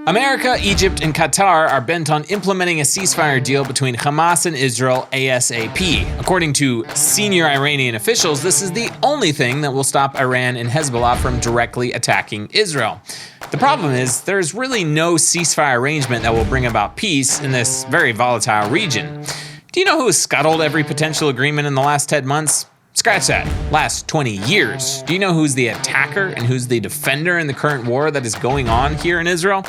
America, Egypt, and Qatar are bent on implementing a ceasefire deal between Hamas and Israel ASAP. According to senior Iranian officials, this is the only thing that will stop Iran and Hezbollah from directly attacking Israel. The problem is, there's really no ceasefire arrangement that will bring about peace in this very volatile region. Do you know who has scuttled every potential agreement in the last 10 months? Scratch that. Last 20 years. Do you know who's the attacker and who's the defender in the current war that is going on here in Israel?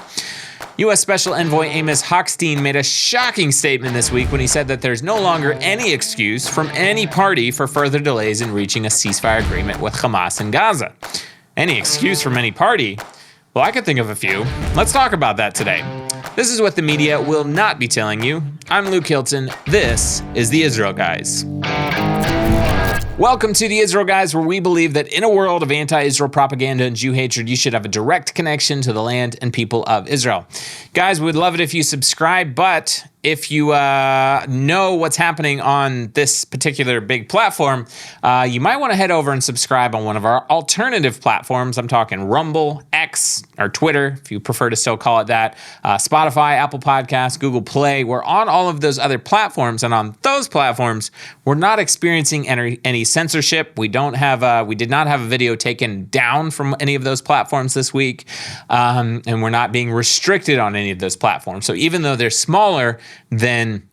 U.S. Special Envoy Amos Hochstein made a shocking statement this week when he said that there's no longer any excuse from any party for further delays in reaching a ceasefire agreement with Hamas and Gaza. Any excuse from any party? Well, I could think of a few. Let's talk about that today. This is what the media will not be telling you. I'm Luke Hilton. This is the Israel Guys. Welcome to the Israel Guys, where we believe that in a world of anti-Israel propaganda and Jew hatred, you should have a direct connection to the land and people of Israel. Guys, we'd love it if you subscribe, but if you know what's happening on this particular big platform, you might want to head over and subscribe on one of our alternative platforms. I'm talking Rumble, X, or Twitter, if you prefer to still call it that, Spotify, Apple Podcasts, Google Play. We're on all of those other platforms, and on those platforms, we're not experiencing any censorship. We did not have a video taken down from any of those platforms this week, and we're not being restricted on any of those platforms. So even though they're smaller than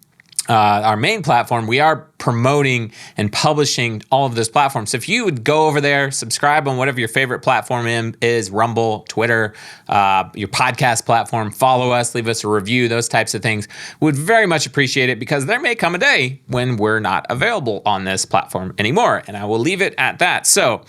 our main platform, we are promoting and publishing all of those platforms. So if you would go over there, subscribe on whatever your favorite platform is, Rumble, Twitter, your podcast platform, follow us, leave us a review, those types of things. Would very much appreciate it, because there may come a day when we're not available on this platform anymore, and I will leave it at that. So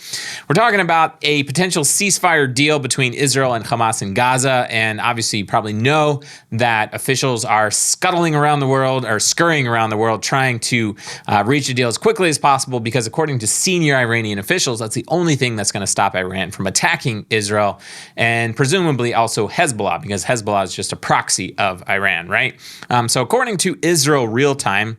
we're talking about a potential ceasefire deal between Israel and Hamas in Gaza, and obviously you probably know that officials are scuttling around the world, or scurrying around the world, trying to reach a deal as quickly as possible, because according to senior Iranian officials, that's the only thing that's going to stop Iran from attacking Israel, and presumably also Hezbollah, because Hezbollah is just a proxy of Iran, right? So according to Israel Real Time,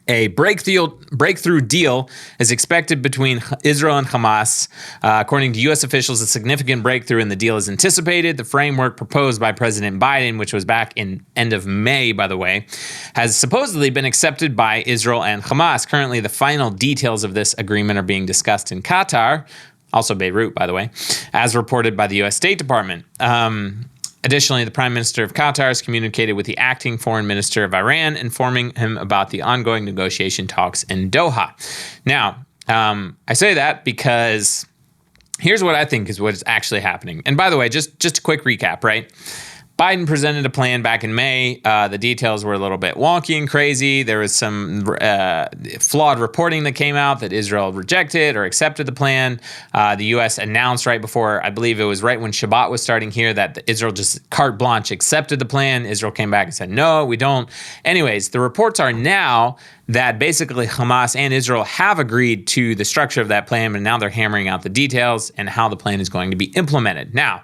a breakthrough deal is expected between Israel and Hamas. According to U.S. officials, a significant breakthrough in the deal is anticipated. The framework proposed by President Biden, which was back in end of May, by the way, has supposedly been accepted by Israel and Hamas. Currently, the final details of this agreement are being discussed in Qatar, also Beirut, by the way, as reported by the U.S. State Department. Additionally, the Prime Minister of Qatar has communicated with the acting Foreign Minister of Iran, informing him about the ongoing negotiation talks in Doha. Now, I say that because here's what I think is what is actually happening. And by the way, just a quick recap, right? Biden presented a plan back in May. The details were a little bit wonky and crazy. There was some flawed reporting that came out that Israel rejected or accepted the plan. The U.S. announced right before, I believe it was right when Shabbat was starting here, that Israel just carte blanche accepted the plan. Israel came back and said, no, we don't. Anyways, the reports are now that basically Hamas and Israel have agreed to the structure of that plan, and now they're hammering out the details and how the plan is going to be implemented. Now,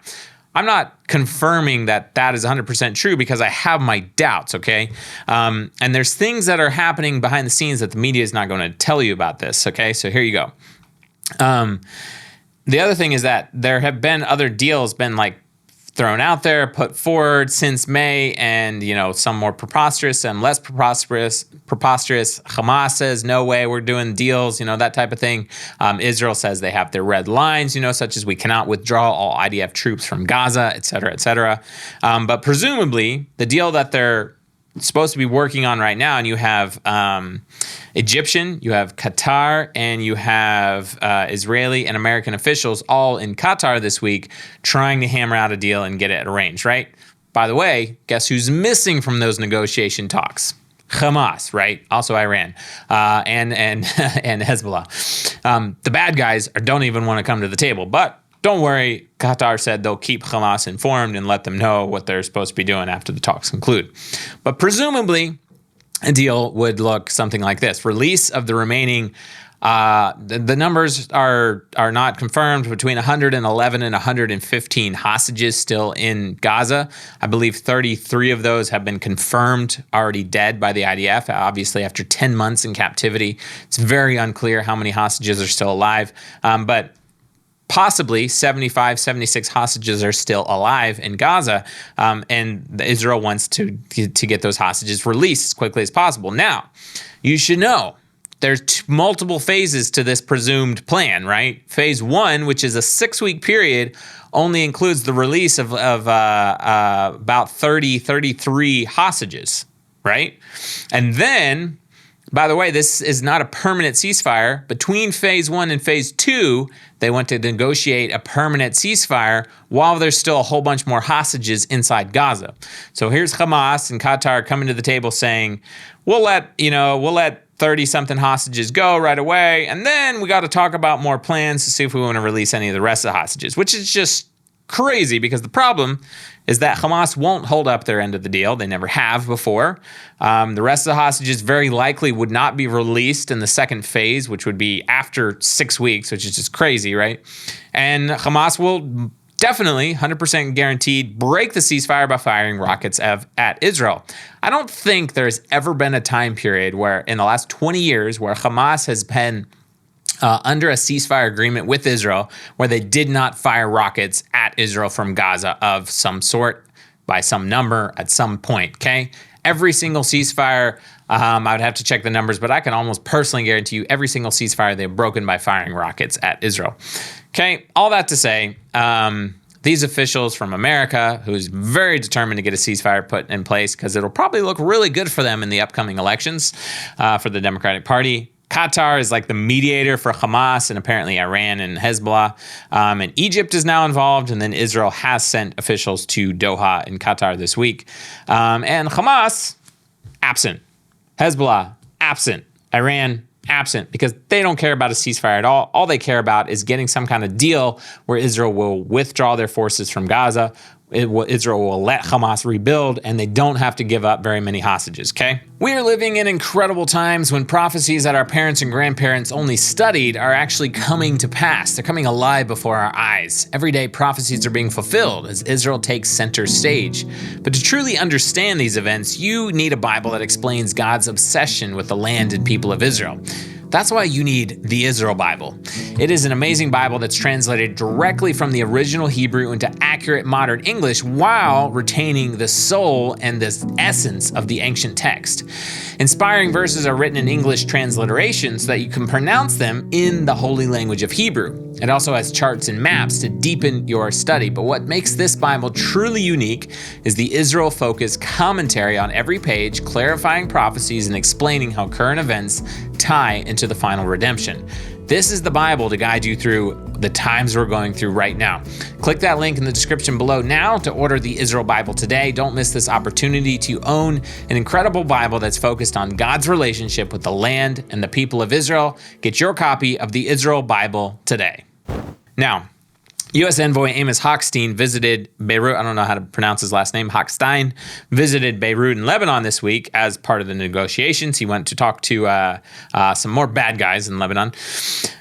I'm not confirming that that is 100% true, because I have my doubts, okay? And there's things that are happening behind the scenes that the media is not going to tell you about this, okay? So here you go. The other thing is that there have been other deals been like thrown out there, put forward since May, and, you know, some more preposterous, some less preposterous. Hamas says, no way, we're doing deals, you know, that type of thing. Israel says they have their red lines, you know, such as we cannot withdraw all IDF troops from Gaza, et cetera, et cetera. But presumably, the deal that they're supposed to be working on right now, and you have Egyptian, you have Qatar, and you have Israeli and American officials all in Qatar this week trying to hammer out a deal and get it arranged, right? By the way, guess who's missing from those negotiation talks? Hamas, right? Also Iran, and Hezbollah. The bad guys don't even want to come to the table, but don't worry, Qatar said they'll keep Hamas informed and let them know what they're supposed to be doing after the talks conclude. But presumably, a deal would look something like this. Release of the remaining, the numbers are not confirmed, between 111 and 115 hostages still in Gaza. I believe 33 of those have been confirmed already dead by the IDF, obviously after 10 months in captivity. It's very unclear how many hostages are still alive, but possibly 75, 76 hostages are still alive in Gaza, and Israel wants to get those hostages released as quickly as possible. Now, you should know there's multiple phases to this presumed plan, right? Phase 1, which is a 6-week period, only includes the release of about 33 hostages, right? And then, by the way, this is not a permanent ceasefire. Between phase 1 and phase 2, they want to negotiate a permanent ceasefire while there's still a whole bunch more hostages inside Gaza. So here's Hamas and Qatar coming to the table saying, we'll let 30-something hostages go right away, and then we got to talk about more plans to see if we want to release any of the rest of the hostages, which is just crazy because the problem is that Hamas won't hold up their end of the deal. They never have before. The rest of the hostages very likely would not be released in the second phase, which would be after 6 weeks, which is just crazy, right? And Hamas will definitely, 100% guaranteed, break the ceasefire by firing rockets at Israel. I don't think there's ever been a time period where, in the last 20 years, where Hamas has been under a ceasefire agreement with Israel where they did not fire rockets at Israel from Gaza of some sort by some number at some point, okay? Every single ceasefire, I would have to check the numbers, but I can almost personally guarantee you every single ceasefire they've broken by firing rockets at Israel. Okay, all that to say, these officials from America, who's very determined to get a ceasefire put in place because it'll probably look really good for them in the upcoming elections for the Democratic Party. Qatar is like the mediator for Hamas and apparently Iran and Hezbollah. And Egypt is now involved. And then Israel has sent officials to Doha in Qatar this week. And Hamas, absent. Hezbollah, absent. Iran, absent, because they don't care about a ceasefire at all. All they care about is getting some kind of deal where Israel will withdraw their forces from Gaza. Israel will let Hamas rebuild, and they don't have to give up very many hostages, okay? We are living in incredible times when prophecies that our parents and grandparents only studied are actually coming to pass. They're coming alive before our eyes. Every day, prophecies are being fulfilled as Israel takes center stage. But to truly understand these events, you need a Bible that explains God's obsession with the land and people of Israel. That's why you need the Israel Bible. It is an amazing Bible that's translated directly from the original Hebrew into accurate modern English while retaining the soul and the essence of the ancient text. Inspiring verses are written in English transliteration so that you can pronounce them in the holy language of Hebrew. It also has charts and maps to deepen your study. But what makes this Bible truly unique is the Israel-focused commentary on every page, clarifying prophecies and explaining how current events tie into the final redemption. This is the Bible to guide you through the times we're going through right now. Click that link in the description below now to order the Israel Bible today. Don't miss this opportunity to own an incredible Bible that's focused on God's relationship with the land and the people of Israel. Get your copy of the Israel Bible today. Now, U.S. Envoy Amos Hochstein visited Beirut. I don't know how to pronounce his last name. Hochstein visited Beirut in Lebanon this week as part of the negotiations. He went to talk to some more bad guys in Lebanon.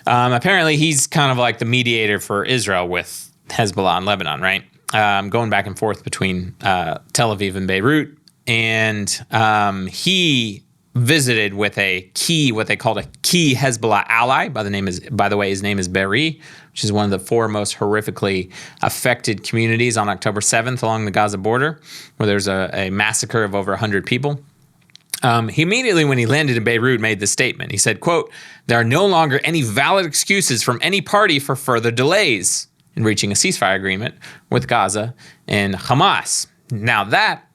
Apparently, he's kind of like the mediator for Israel with Hezbollah in Lebanon, right? Going back and forth between Tel Aviv and Beirut. And he visited with what they called a key Hezbollah ally. By the way, his name is Be'eri, which is one of the 4 most horrifically affected communities on October 7th along the Gaza border, where there's a massacre of over 100 people. He immediately, when he landed in Beirut, made this statement. He said, quote, "There are no longer any valid excuses from any party for further delays in reaching a ceasefire agreement with Gaza and Hamas." Now that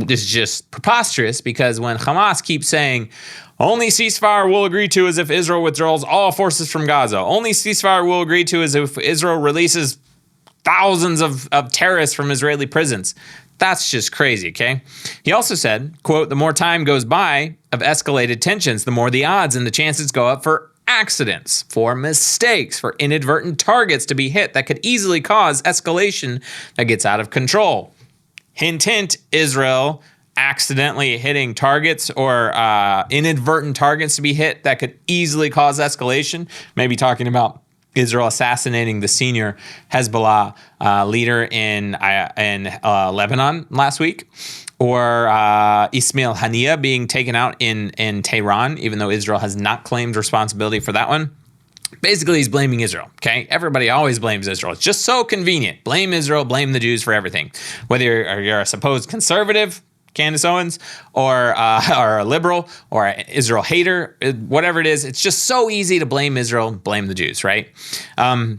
is just preposterous, because when Hamas keeps saying, only ceasefire we'll agree to is if Israel withdraws all forces from Gaza. Only ceasefire we'll agree to is if Israel releases thousands of terrorists from Israeli prisons. That's just crazy, okay? He also said, quote, "The more time goes by of escalated tensions, the more the odds and the chances go up for accidents, for mistakes, for inadvertent targets to be hit that could easily cause escalation that gets out of control." Hint, hint, Israel accidentally hitting targets or inadvertent targets to be hit that could easily cause escalation. Maybe talking about Israel assassinating the senior Hezbollah leader in Lebanon last week, or Ismail Haniyeh being taken out in Tehran, even though Israel has not claimed responsibility for that one. Basically, he's blaming Israel, okay? Everybody always blames Israel. It's just so convenient. Blame Israel, blame the Jews for everything. Whether you're a supposed conservative, Candace Owens, or a liberal, or an Israel hater, whatever it is, it's just so easy to blame Israel, blame the Jews, right?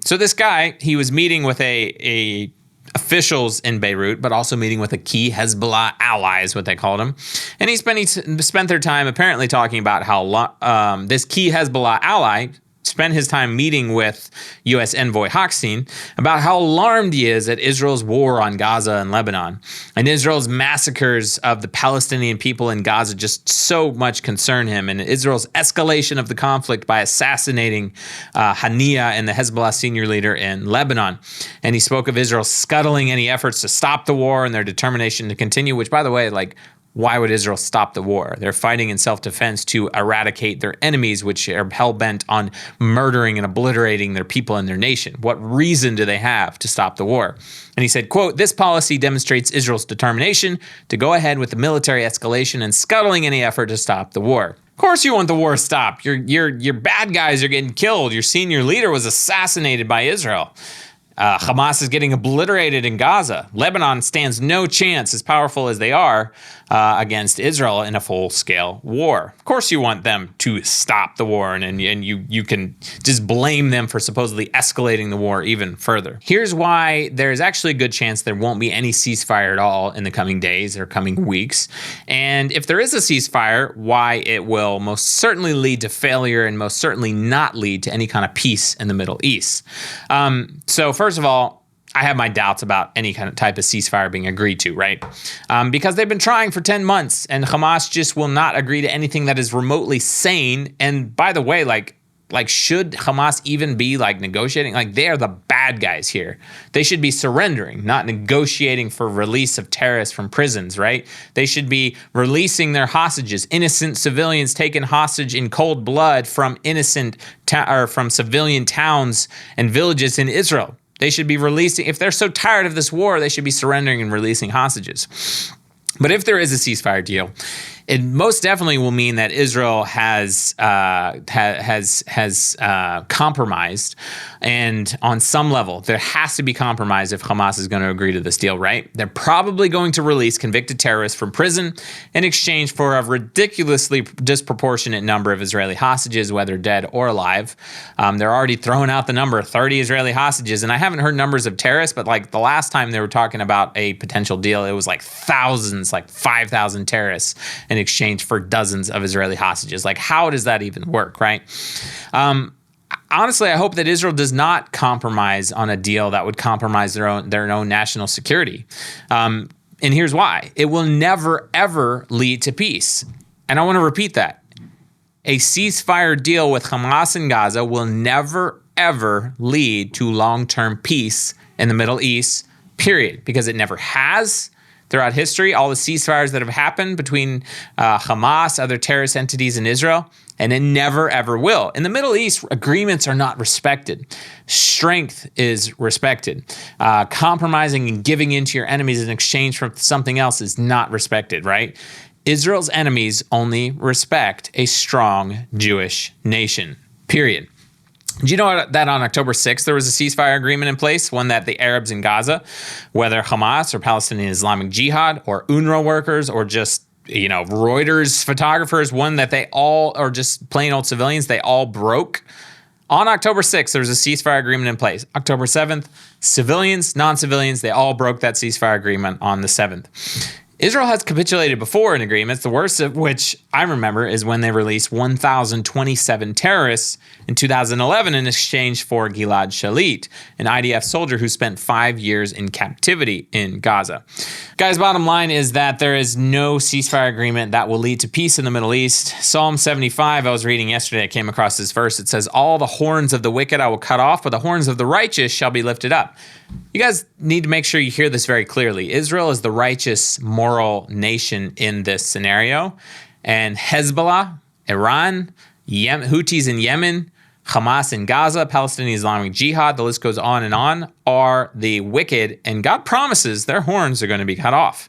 So this guy, he was meeting with a officials in Beirut, but also meeting with a key Hezbollah ally, is what they called him. And he spent their time apparently talking about how this key Hezbollah ally spent his time meeting with U.S. Envoy Hochstein about how alarmed he is at Israel's war on Gaza and Lebanon. And Israel's massacres of the Palestinian people in Gaza just so much concern him. And Israel's escalation of the conflict by assassinating Haniya and the Hezbollah senior leader in Lebanon. And he spoke of Israel scuttling any efforts to stop the war and their determination to continue, which, by the way, why would Israel stop the war? They're fighting in self-defense to eradicate their enemies, which are hell-bent on murdering and obliterating their people and their nation. What reason do they have to stop the war? And he said, quote, "This policy demonstrates Israel's determination to go ahead with the military escalation and scuttling any effort to stop the war." Of course you want the war stopped. Your bad guys are getting killed. Your senior leader was assassinated by Israel. Hamas is getting obliterated in Gaza. Lebanon stands no chance, as powerful as they are, against Israel in a full-scale war. Of course you want them to stop the war, and you can just blame them for supposedly escalating the war even further. Here's why there's actually a good chance there won't be any ceasefire at all in the coming days or coming weeks. And if there is a ceasefire, why it will most certainly lead to failure and most certainly not lead to any kind of peace in the Middle East. So first of all, I have my doubts about any kind of type of ceasefire being agreed to, right? Because they've been trying for 10 months and Hamas just will not agree to anything that is remotely sane. And by the way, like should Hamas even be negotiating? They are the bad guys here. They should be surrendering, not negotiating for release of terrorists from prisons, right? They should be releasing their hostages, innocent civilians taken hostage in cold blood from from civilian towns and villages in Israel. They should be releasing, if they're so tired of this war, they should be surrendering and releasing hostages. But if there is a ceasefire deal, it most definitely will mean that Israel has compromised, and on some level, there has to be compromise if Hamas is going to agree to this deal, right? They're probably going to release convicted terrorists from prison in exchange for a ridiculously disproportionate number of Israeli hostages, whether dead or alive. They're already throwing out the number of 30 Israeli hostages, and I haven't heard numbers of terrorists, but the last time they were talking about a potential deal, it was thousands, 5,000 terrorists in exchange for dozens of Israeli hostages. How does that even work, right? Honestly, I hope that Israel does not compromise on a deal that would compromise their own national security. And here's why. It will never, ever lead to peace. And I want to repeat that. A ceasefire deal with Hamas in Gaza will never, ever lead to long-term peace in the Middle East, period. Because it never has. Throughout history, all the ceasefires that have happened between Hamas, other terrorist entities, and Israel, and it never, ever will. In the Middle East, agreements are not respected. Strength is respected. Compromising and giving in to your enemies in exchange for something else is not respected, right? Israel's enemies only respect a strong Jewish nation, period. Do you know that on October 6th, there was a ceasefire agreement in place, one that the Arabs in Gaza, whether Hamas or Palestinian Islamic Jihad or UNRWA workers or just, Reuters photographers, one that they all, or just plain old civilians, they all broke? On October 6th, there was a ceasefire agreement in place. October 7th, civilians, non-civilians, they all broke that ceasefire agreement on the 7th. Israel has capitulated before in agreements, the worst of which I remember is when they released 1,027 terrorists in 2011 in exchange for Gilad Shalit, an IDF soldier who spent 5 years in captivity in Gaza. Guys, bottom line is that there is no ceasefire agreement that will lead to peace in the Middle East. Psalm 75, I was reading yesterday, I came across this verse. It says, "All the horns of the wicked I will cut off, but the horns of the righteous shall be lifted up." You guys need to make sure you hear this very clearly. Israel is the righteous, moral nation in this scenario. And Hezbollah, Iran, Houthis in Yemen, Hamas in Gaza, Palestinian Islamic Jihad, the list goes on and on, are the wicked. And God promises their horns are going to be cut off.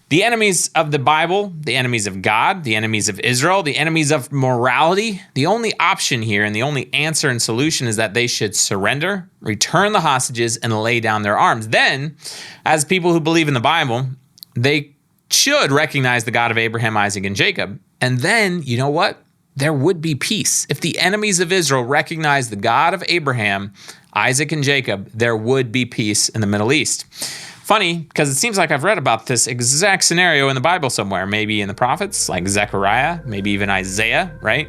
The enemies of the Bible, the enemies of God, the enemies of Israel, the enemies of morality, the only option here and the only answer and solution is that they should surrender, return the hostages, and lay down their arms. Then, as people who believe in the Bible, they should recognize the God of Abraham, Isaac, and Jacob. And then, you know what? There would be peace. If the enemies of Israel recognize the God of Abraham, Isaac, and Jacob, there would be peace in the Middle East. Funny, because it seems like I've read about this exact scenario in the Bible somewhere, maybe in the prophets, like Zechariah, maybe even Isaiah, right?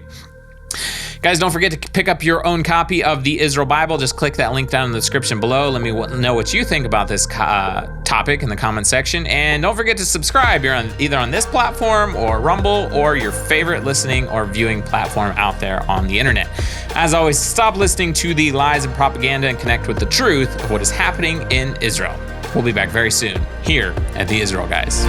Guys, don't forget to pick up your own copy of the Israel Bible. Just click that link down in the description below. Let me know what you think about this topic in the comment section. And don't forget to subscribe. You're on either on this platform or Rumble or your favorite listening or viewing platform out there on the internet. As always, stop listening to the lies and propaganda and connect with the truth of what is happening in Israel. We'll be back very soon here at the Israel Guys.